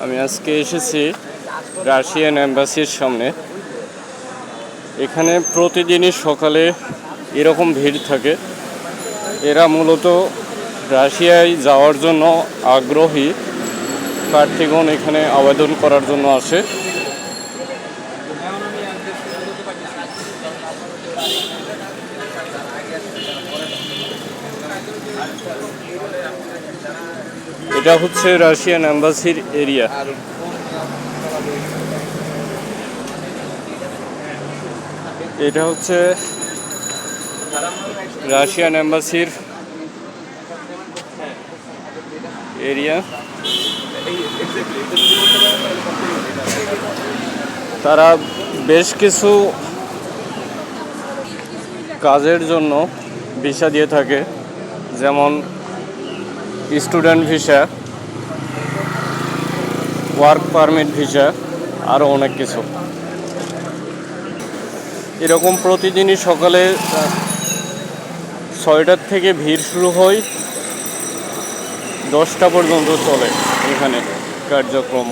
আমি আজকে এসেছি রাশিয়ান এম্বাসির সামনে। এখানে প্রতিদিনই সকালে এরকম ভিড় থাকে। এরা মূলত রাশিয়ায় যাওয়ার জন্য আগ্রহী প্রার্থীগণ এখানে আবেদন করার জন্য আসে। এটা হচ্ছে রাশিয়ান এম্বাসির এরিয়া। এটা হচ্ছে রাশিয়ান এম্বাসির এরিয়া। তারা বেশ কিছু কাজের জন্য ভিসা দিয়ে থাকে, যেমন student visa, work permit visa, আরও অনেক কিছু। এরকম প্রতিদিনই সকালে 6টার থেকে ভিড় শুরু হয়, 10টা পর্যন্ত চলে এখানে কার্যক্রম।